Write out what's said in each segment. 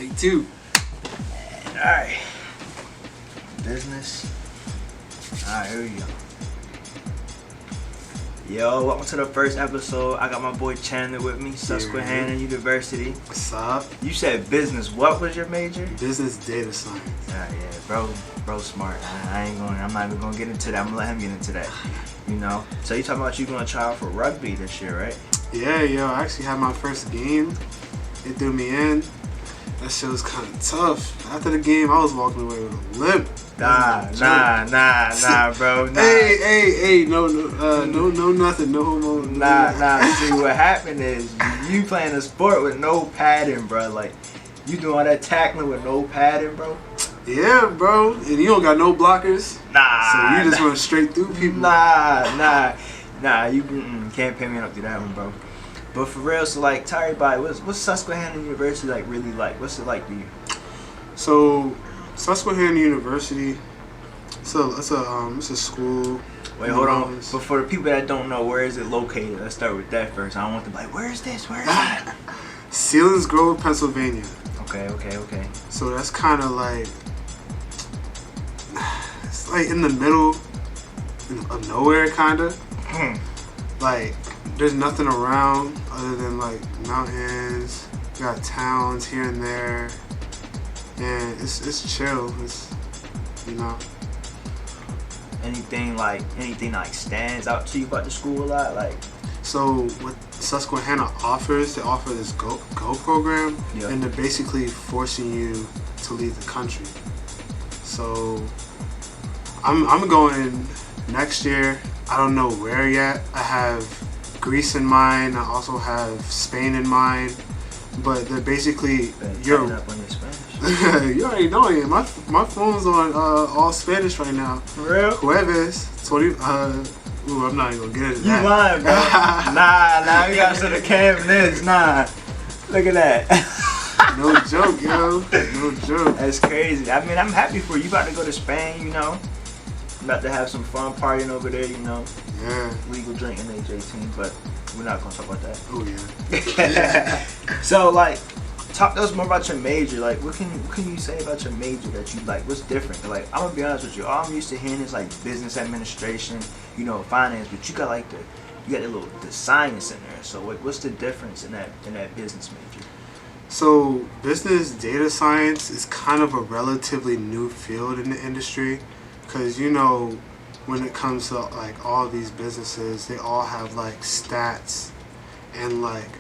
Take two. Alright. Business. Alright, here we go. Yo, welcome to the first episode. I got my boy Chandler with me, Susquehanna University. What's up? You said business. What was your major? Business data science. Yeah, bro smart. I'm not even gonna get into that. I'm gonna let him get into that. You know. So you talking about you gonna try out for rugby this year, right? Yeah, yo, I actually had my first game. It threw me in. That shit was kind of tough. After the game, I was walking away with a limp. Nah, bro. Nah. Hey, no, nothing, no homo. Nah. See, what happened is you playing a sport with no padding, bro. Like, you doing all that tackling with no padding, bro. Yeah, bro. And you don't got no blockers. Nah. So you just run straight through people. Nah. You can't pay me up to that one, bro. But for real, so like, tell everybody, what's Susquehanna University like really like? What's it like to you? So, Susquehanna University, it's a school. Wait, hold on. But for the people that don't know, where is it located? Let's start with that first. I don't want them like, where is this? Where is that? Sealands Grove, Pennsylvania. Okay. So that's kind of like, it's like in the middle of nowhere, kind of. Like, there's nothing around other than like mountains. You got towns here and there, and it's chill. It's, you know. Anything like stands out to you about the school a lot, like? So what Susquehanna offers, they offer this Go program, yep. And they're basically forcing you to leave the country. So I'm going next year. I don't know where yet. I have Greece in mind. I also have Spain in mind. But they're basically you're up on your Spanish. You already know it. My phone's on all Spanish right now. For real? Jueves 20. Ooh, I'm not even gonna get into that. You lying, bro? Nah. You gotta set the canvas. Nah. Look at that. No joke, yo. No joke. That's crazy. I mean, I'm happy for you. You about to go to Spain, you know. About to have some fun partying over there, you know. Yeah. Legal drinking age 18, but we're not gonna talk about that. Oh yeah. So like, talk to us more about your major. Like, what can you say about your major that you like? What's different? Like, I'm gonna be honest with you. All I'm used to hearing is like business administration, you know, finance. But you got like the science in there. So what's the difference in that business major? So business data science is kind of a relatively new field in the industry, because you know, when it comes to like all these businesses, they all have like stats and like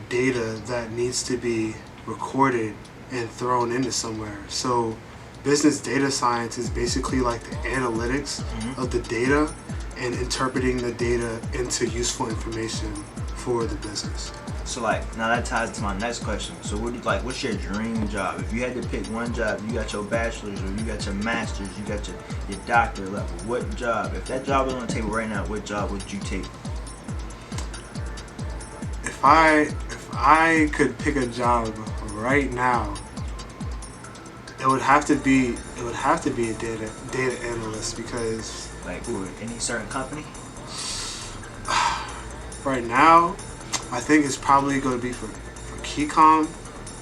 data that needs to be recorded and thrown into somewhere. So business data science is basically like the analytics of the data and interpreting the data into useful information for the business. So like, now that ties to my next question. So what's your dream job? If you had to pick one job, you got your bachelor's or you got your master's, you got your doctorate level, what job? If that job was on the table right now, what job would you take? If I could pick a job right now, it would have to be a data analyst, because like any certain company? Right now, I think it's probably going to be for KeyCom,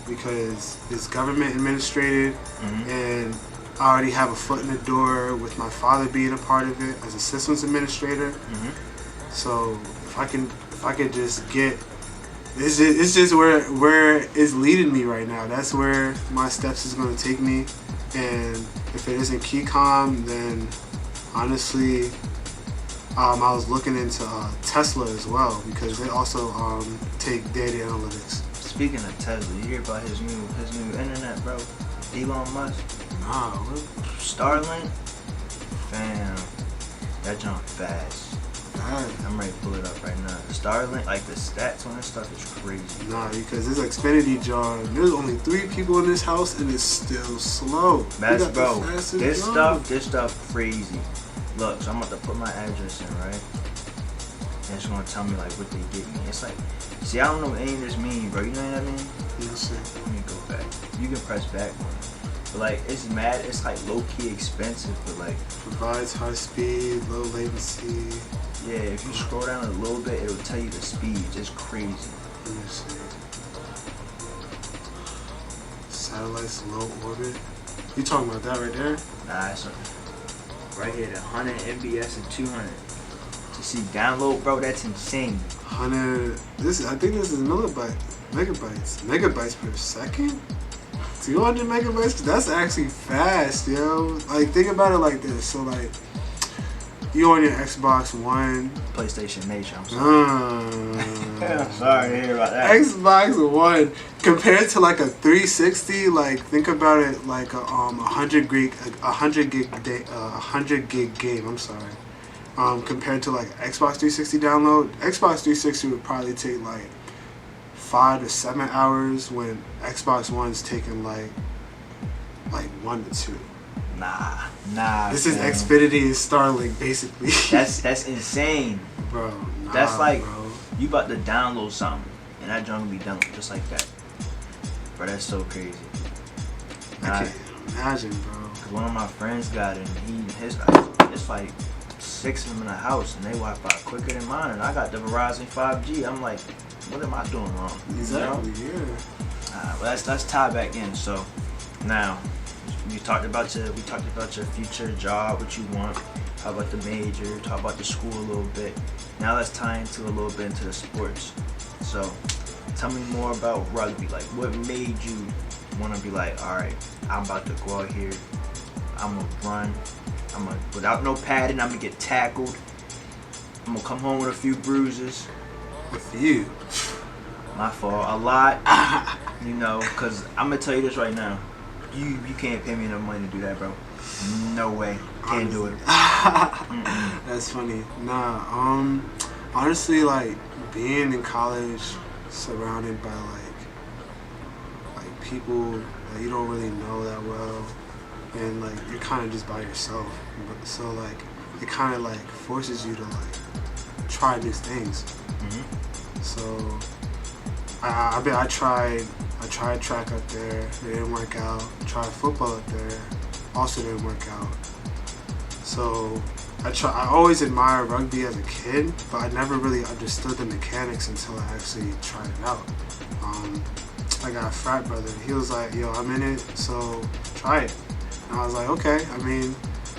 because it's government administrated, and I already have a foot in the door with my father being a part of it as a systems administrator. So if I could just get, it's just where it's leading me right now. That's where my steps is going to take me. And if it isn't KeyCom, then honestly, I was looking into Tesla as well, because they also take data analytics. Speaking of Tesla, you hear about his new internet, bro? Elon Musk? Nah, what? Starlink? Fam, that jump fast. I'm ready to pull it up right now. Starlink, like the stats on this stuff is crazy. Nah, because this Xfinity jar, there's only 3 people in this house and it's still slow. That's bro. This stuff crazy. Look, so I'm about to put my address in, right? And it's gonna tell me like what they get me. It's like, see, I don't know what any of this mean, bro. You know what I mean? Yes, sir. Let me go back. You can press back on it. But like, it's mad. It's like low key expensive, but like provides high speed, low latency. Yeah, if you scroll down a little bit, it'll tell you the speeds. It's crazy. Let me see. satellites in low orbit. You talking about that right there? Nah, it's right here, the 100 MBS and 200. To see download, bro, that's insane. 100. I think this is megabytes per second. 200 megabytes. That's actually fast, yo. Like, think about it like this. So, like, you on your Xbox One. PlayStation Nation, I'm sorry. I'm sorry to hear about that. Xbox One compared to like a 360, like think about it like a 100 gig game. I'm sorry. Compared to like Xbox 360 download, Xbox 360 would probably take like 5 to 7 hours when Xbox One's taking like 1 to 2. Nah. This is Xfinity and Starlink, basically. That's insane, bro. That's like, bro. You about to download something, and that junk will be done just like that. Bro, that's so crazy. I can't imagine, bro. Cause one of my friends got it, and it's like 6 of them in the house, and they Wi-Fi quicker than mine, and I got the Verizon 5G. I'm like, what am I doing wrong? Exactly, yeah. But let's tie back in. So now. We talked about your future job, what you want, talk about the major, talk about the school a little bit. Now let's tie into a little bit into the sports. So tell me more about rugby. Like, what made you want to be like, all right, I'm about to go out here, I'm gonna run, without no padding, I'm gonna get tackled, I'm gonna come home with a few bruises. A few? My fault, a lot. You know, cause I'm gonna tell you this right now. You can't pay me enough money to do that, bro. No way. Can't do it. That's funny. Nah, honestly, like, being in college surrounded by, like people that you don't really know that well, and, like, you're kind of just by yourself. So, like, it kind of, like, forces you to, like, try new things. Mm-hmm. So, I tried track up there, it didn't work out. I tried football up there, also didn't work out. So I always admired rugby as a kid, but I never really understood the mechanics until I actually tried it out. I got a frat brother, he was like, yo, I'm in it, so try it. And I was like, okay. I mean,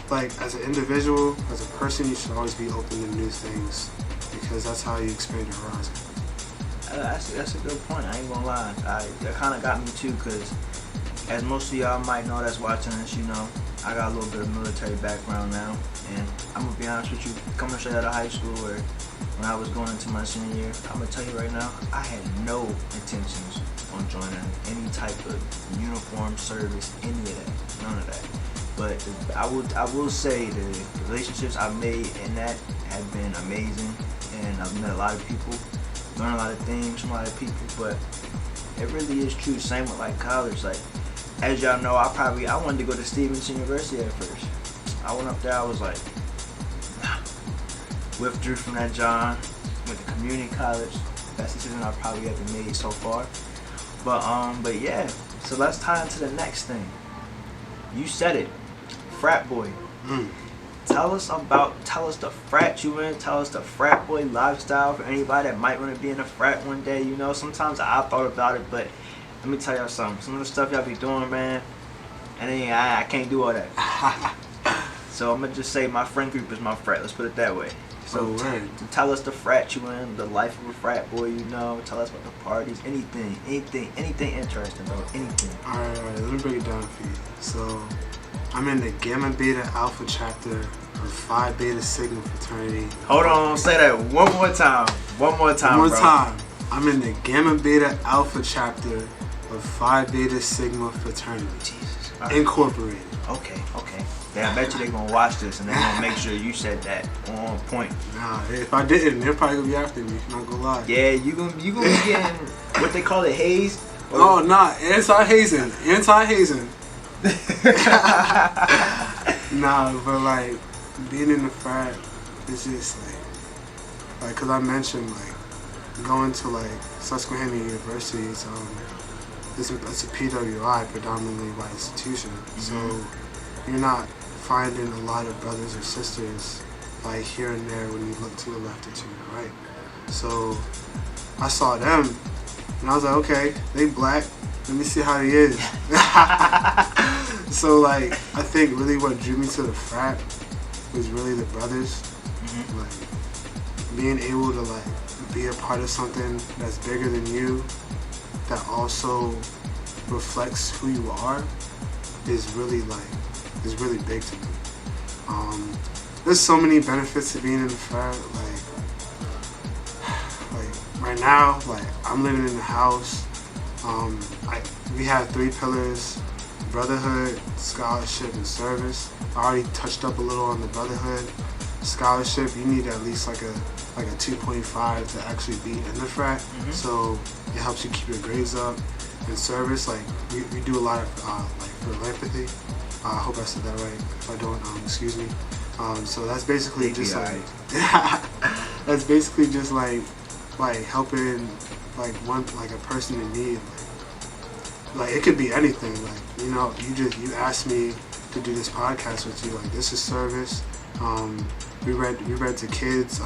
like, as an individual, as a person, you should always be open to new things, because that's how you expand your horizon. That's a good point. I ain't gonna lie. That kind of got me too, because as most of y'all might know that's watching this, you know, I got a little bit of military background now, and I'm gonna be honest with you, coming straight out of high school, or when I was going into my senior year, I'm gonna tell you right now, I had no intentions on joining any type of uniform service, any of that, none of that. But I will say the relationships I've made in that have been amazing, and I've met a lot of people. Learn a lot of things from a lot of people, but it really is true. Same with like college. Like, as y'all know, I wanted to go to Stevenson University at first. I went up there, I was like, nah. Withdrew from that John, went to community college. Best decision I've probably ever made so far. But yeah. So let's tie into the next thing. You said it, frat boy. Tell us the frat you in, tell us the frat boy lifestyle for anybody that might want to be in a frat one day. You know, sometimes I thought about it, but let me tell y'all something. Some of the stuff y'all be doing, man, and I can't do all that. So I'm going to just say my friend group is my frat. Let's put it that way. So tell us the frat you in, the life of a frat boy, you know. Tell us about the parties, anything interesting, bro, anything. All right, let me break it down for you. So I'm in the Gamma Beta Alpha chapter of Phi Beta Sigma fraternity. Hold on, say that one more time. One more time. I'm in the Gamma Beta Alpha chapter of Phi Beta Sigma fraternity. Jesus. Incorporated. Okay. Yeah, I bet you they're gonna watch this and they're gonna make sure you said that on point. Nah, if I didn't, they're probably gonna be after me. Not gonna lie. Yeah, you gonna be getting what they call it, hazed. Oh, nah, anti-hazing. Nah, but like being in the frat is just like, cause I mentioned like going to like Susquehanna University. It's a PWI, predominantly white institution. Mm-hmm. So you're not finding a lot of brothers or sisters like here and there when you look to the left or to the right. So I saw them and I was like, okay, they black, Let me see how he is. So like, I think really what drew me to the frat was really the brothers. Like being able to like be a part of something that's bigger than you, that also reflects who you are, is really big to me. There's so many benefits to being in the frat. Like right now, like I'm living in the house. We have 3 pillars: brotherhood, scholarship, and service. I already touched up a little on the brotherhood. Scholarship, you need at least like a 2.5 to actually be in the frat. So it helps you keep your grades up. And service, like we do a lot of like philanthropy. I hope I said that right. If I don't, excuse me. So that's basically just like that's basically just like helping like a person in need. Like it could be anything. Like you asked me to do this podcast with you. Like this is service. We read to kids.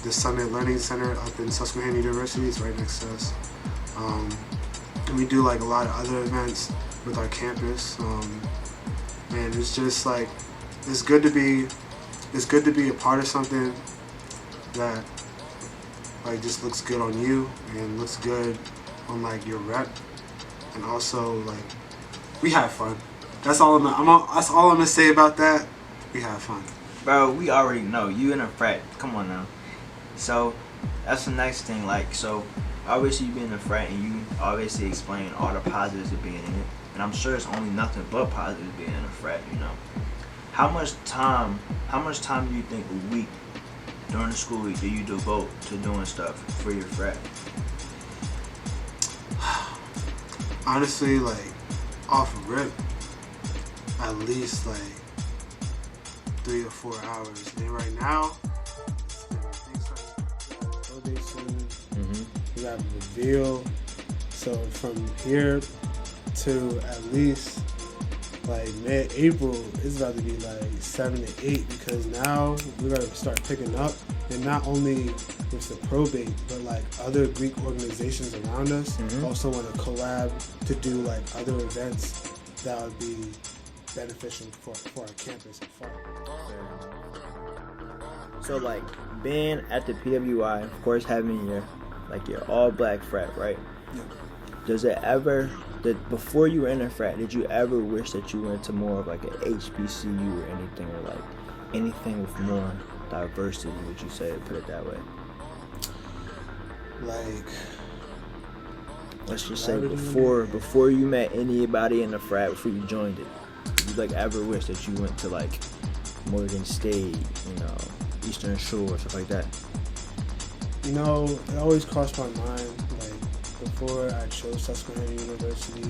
The Summit Learning Center up in Susquehanna University is right next to us. And we do like a lot of other events with our campus. And it's just like it's good to be a part of something that like just looks good on you and looks good on like your rep, and also like we have fun. That's all I'm gonna say about that. We have fun. Bro, we already know you in a frat. Come on now. So that's the next thing. Like, so obviously you being in a frat, and you obviously explain all the positives of being in it. And I'm sure it's only nothing but positives being in a frat. How much time do you think a week during the school week do you devote to doing stuff for your frat? Honestly, like off rip, at least like 3 or 4 hours. Then right now, we have a reveal. So from here to at least like mid-April, it's about to be like 7 to 8, because now we're gonna start picking up, and not only with the probate, but like other Greek organizations around us also want to collab to do like other events that would be beneficial for our campus and fun. So like being at the PWI, of course, having your all black frat, right? Yeah. Does it ever, before you were in a frat, did you ever wish that you went to more of like an HBCU or anything, or like anything with more diversity? Would you say, put it that way? Like, let's just say before you met anybody in the frat, before you joined it, you like ever wish that you went to like Morgan State, Eastern Shore, stuff like that? It always crossed my mind. Like before I chose Susquehanna University,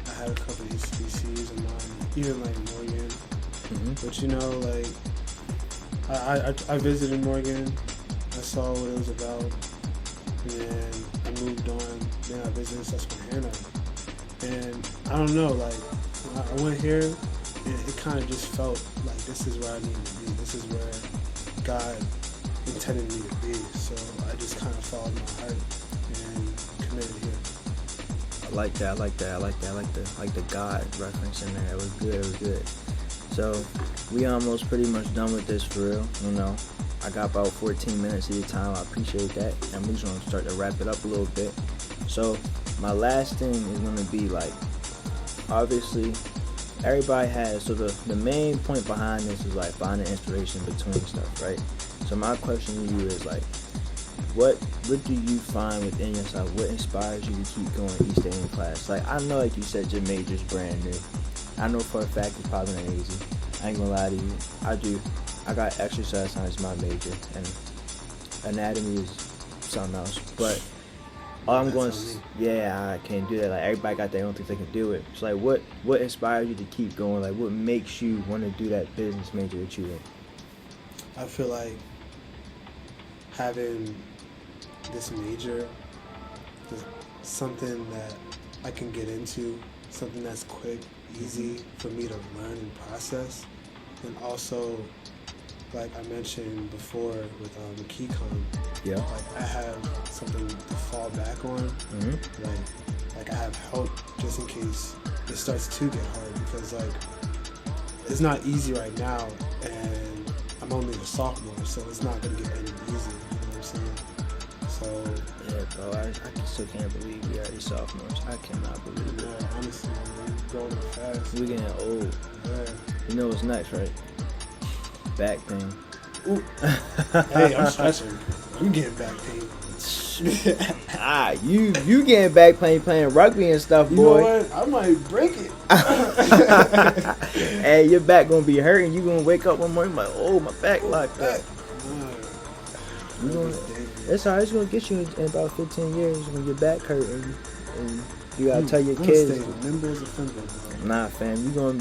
I had a couple of HBCUs in mind, even like Morgan. But I visited Morgan, I saw what it was about, and then I moved on. Then I visited Susquehanna, and I don't know, like I went here, and it kind of just felt like this is where I need to be. This is where God intended me to be. So I just kind of followed my heart and committed here. I like that. I like the God reference in there. It was good. So we almost pretty much done with this for real. I got about 14 minutes of your time. I appreciate that. And we're just gonna start to wrap it up a little bit. So my last thing is gonna be like, obviously everybody has, so the main point behind this is like finding inspiration between stuff, right? So my question to you is like, what do you find within yourself? What inspires you to keep going each day in class? Like, I know, like you said, your major's brand new. I know for a fact it's probably not easy. I ain't gonna lie to you. I got exercise science my major, and anatomy is something else. But all I'm going to, I can't do that. Like, everybody got their own things they can do it. So like, what inspires you to keep going? Like, what makes you want to do that business major that you in? I feel like having this major is something that I can get into, something that's quick, easy for me to learn and process. And also, like I mentioned before with KeyCom, like I have something to fall back on. Like like I have help just in case it starts to get hard, because like it's not easy right now, and I'm only a sophomore, so it's not gonna get any easier. You know what I'm saying? So yeah, bro, I still can't believe we already sophomores. I cannot believe it. yeah, honestly, man, we growing up fast. We getting old. Yeah. You know what's next, right? Back pain. Ooh. Hey, I'm stretching. I'm getting back pain. You getting back pain playing rugby and stuff, boy. You know what? I might break it. Hey, your back gonna be hurting. You gonna wake up one morning like, oh, my back locked up. It's alright. It's gonna get you in about 15 years when your back hurt and you gotta tell your kids. Nah, fam,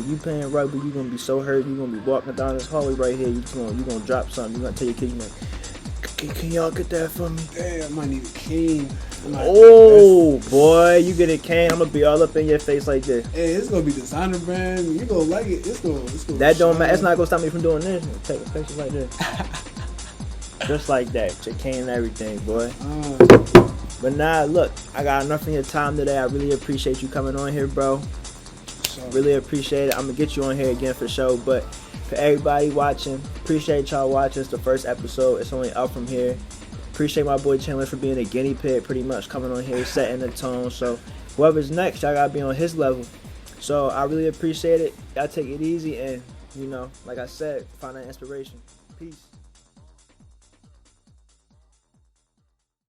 you playing rugby. You gonna be so hurt. You gonna be walking down this hallway right here. You gonna drop something. You gonna tell your kids, you like, can y'all get that for me? Hey, I might need a cane. Oh boy, you get a cane. I'm gonna be all up in your face like this. Hey, it's gonna be designer brand. You gonna like it. It's gonna. That don't matter. It's not gonna stop me from doing this. Take a picture like this. Just like that. Your cane and everything, boy. But nah, look, I got enough of your time today. I really appreciate you coming on here, bro. Really appreciate it. I'm gonna get you on here again for sure. But for everybody watching, appreciate y'all watching. It's the first episode. It's only up from here. Appreciate my boy Chandler for being a guinea pig, pretty much coming on here, setting the tone. So whoever's next, y'all gotta be on his level. So I really appreciate it. Y'all take it easy, and like I said, find that inspiration. Peace.